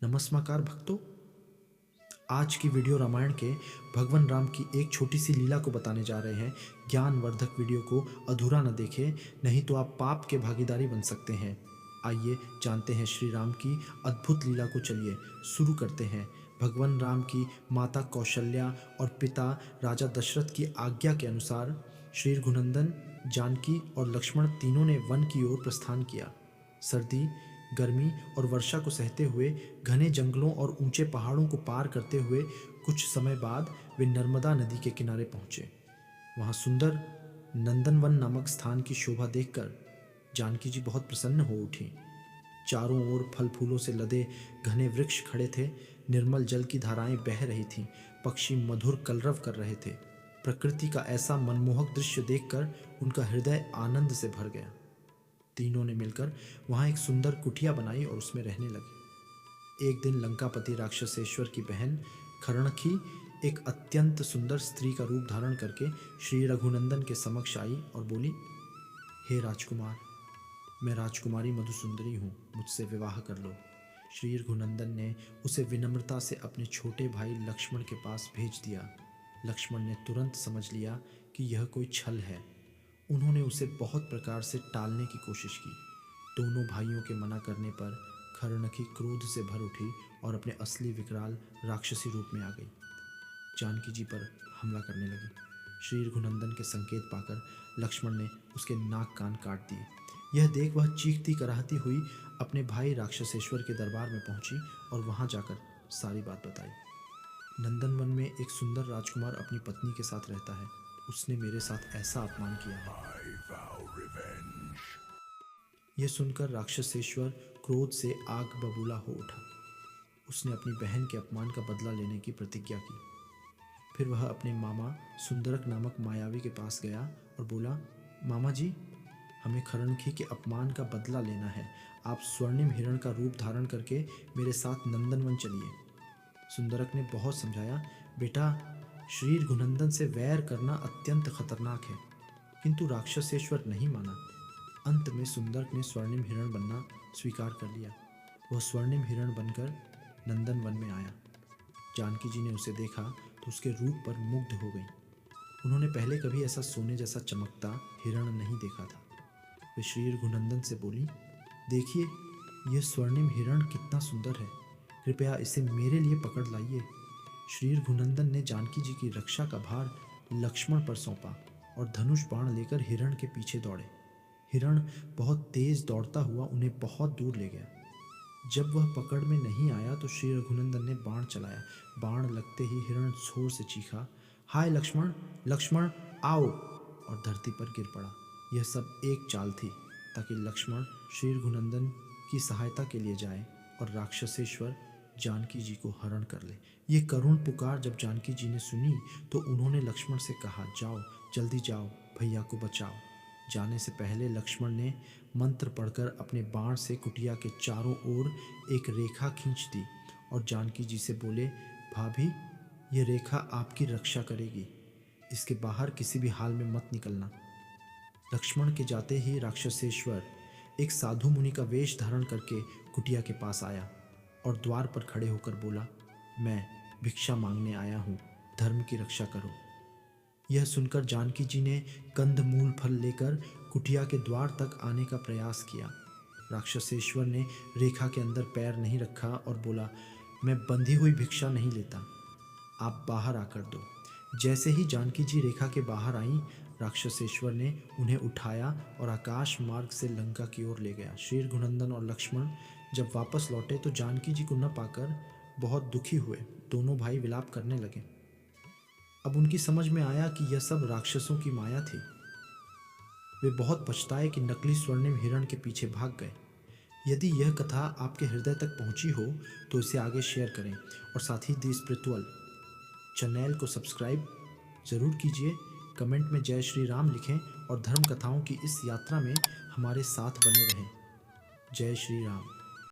नमस्कार भक्तों, आज की वीडियो रामायण के भगवान राम की एक छोटी सी लीला को बताने जा रहे हैं। ज्ञानवर्धक वीडियो को अधूरा न देखें, नहीं तो आप पाप के भागीदारी बन सकते हैं। आइए जानते हैं श्री राम की अद्भुत लीला को। चलिए शुरू करते हैं। भगवान राम की माता कौशल्या और पिता राजा दशरथ की आज्ञा के अनुसार श्री रघुनंदन, जानकी और लक्ष्मण तीनों ने वन की ओर प्रस्थान किया। सर्दी, गर्मी और वर्षा को सहते हुए घने जंगलों और ऊंचे पहाड़ों को पार करते हुए कुछ समय बाद वे नर्मदा नदी के किनारे पहुंचे। वहां सुंदर नंदनवन नामक स्थान की शोभा देखकर जानकी जी बहुत प्रसन्न हो उठी। चारों ओर फल फूलों से लदे घने वृक्ष खड़े थे, निर्मल जल की धाराएं बह रही थीं, पक्षी मधुर कलरव कर रहे थे। प्रकृति का ऐसा मनमोहक दृश्य देखकर उनका हृदय आनंद से भर गया। तीनों ने मिलकर वहां एक सुंदर कुटिया बनाई और उसमें रहने लगे। एक दिन लंकापति राक्षसेश्वर की बहन खरणखी एक अत्यंत सुंदर स्त्री का रूप धारण करके श्री रघुनंदन के समक्ष आई और बोली, हे राजकुमार, मैं राजकुमारी मधुसुंदरी हूँ, मुझसे विवाह कर लो। श्री रघुनंदन ने उसे विनम्रता से अपने छोटे भाई लक्ष्मण के पास भेज दिया। लक्ष्मण ने तुरंत समझ लिया कि यह कोई छल है। उन्होंने उसे बहुत प्रकार से टालने की कोशिश की। दोनों भाइयों के मना करने पर खरणखी क्रोध से भर उठी और अपने असली विकराल राक्षसी रूप में आ गई। जानकी जी पर हमला करने लगी। श्री रघुनंदन के संकेत पाकर लक्ष्मण ने उसके नाक कान काट दिए। यह देख वह चीखती कराहती हुई अपने भाई राक्षसेश्वर के दरबार में पहुंची और वहां जाकर सारी बात बताई। नंदनवन में एक सुंदर राजकुमार अपनी पत्नी के साथ रहता है। उसने मेरे साथ ऐसा अपमान किया है। यह सुनकर राक्षसेश्वर क्रोध से आग बबूला हो उठा। उसने अपनी बहन के अपमान का बदला लेने की प्रतिज्ञा की। फिर वह अपने मामा सुंदरक नामक मायावी के पास गया और बोला, मामा जी, हमें खरणखी के अपमान का बदला लेना है। आप स्वर्णिम हिरण का रूप धारण करके मेरे साथ नंदनवन चलिए। सुंदरक ने बहुत समझाया, बेटा, श्री रघुनंदन से वैर करना अत्यंत खतरनाक है, किंतु राक्षसेश्वर नहीं माना। अंत में सुंदरक ने स्वर्णिम हिरण बनना स्वीकार कर लिया। वह स्वर्णिम हिरण बनकर नंदनवन में आया। जानकी जी ने उसे देखा तो उसके रूप पर मुग्ध हो गई। उन्होंने पहले कभी ऐसा सोने जैसा चमकता हिरण नहीं देखा था। वे श्री रघुनंदन से बोली, देखिए, यह स्वर्णिम हिरण कितना सुंदर है, कृपया इसे मेरे लिए पकड़ लाइए। श्री रघुनंदन ने जानकी जी की रक्षा का भार लक्ष्मण पर सौंपा और धनुष बाण लेकर हिरण के पीछे दौड़े। हिरण बहुत तेज दौड़ता हुआ उन्हें बहुत दूर ले गया। जब वह पकड़ में नहीं आया तो श्री रघुनंदन ने बाण चलाया। बाण लगते ही हिरण जोर से चीखा, हाय लक्ष्मण, लक्ष्मण आओ, और धरती पर गिर पड़ा। यह सब एक चाल थी ताकि लक्ष्मण श्री रघुनंदन की सहायता के लिए जाए और राक्षसेश्वर जानकी जी को हरण कर ले। ये करुण पुकार जब जानकी जी ने सुनी तो उन्होंने लक्ष्मण से कहा, जाओ, जल्दी जाओ, भैया को बचाओ। जाने से पहले लक्ष्मण ने मंत्र पढ़कर अपने बाण से कुटिया के चारों ओर एक रेखा खींच दी और जानकी जी से बोले, भाभी, ये रेखा आपकी रक्षा करेगी, इसके बाहर किसी भी हाल में मत निकलना। लक्ष्मण के जाते ही राक्षसेश्वर एक साधु मुनि का वेश धारण करके कुटिया के पास आया और द्वार पर खड़े होकर बोला, मैं भिक्षा मांगने आया हूँ, धर्म की रक्षा करो। यह सुनकर जानकी जी ने कंद मूल फल लेकर कुटिया के द्वार तक आने का प्रयास किया। राक्षसेश्वर ने रेखा के अंदर पैर नहीं रखा और बोला, मैं बंधी हुई भिक्षा नहीं लेता, आप बाहर आकर दो। जैसे ही जानकी जी रेखा के बाहर आईं, राक्षसेश्वर ने उन्हें उठाया और आकाश मार्ग से लंका की ओर ले गया। श्री रघुनंदन और लक्ष्मण जब वापस लौटे तो जानकी जी को न पाकर बहुत दुखी हुए। दोनों भाई विलाप करने लगे। अब उनकी समझ में आया कि यह सब राक्षसों की माया थी। वे बहुत पछताए कि नकली स्वर्णिम हिरण के पीछे भाग गए। यदि यह कथा आपके हृदय तक पहुंची हो तो इसे आगे शेयर करें और साथ ही दी स्पिरिचुअल चैनल को सब्सक्राइब ज़रूर कीजिए। कमेंट में जय श्री राम लिखें और धर्म कथाओं की इस यात्रा में हमारे साथ बने रहें। जय श्री राम।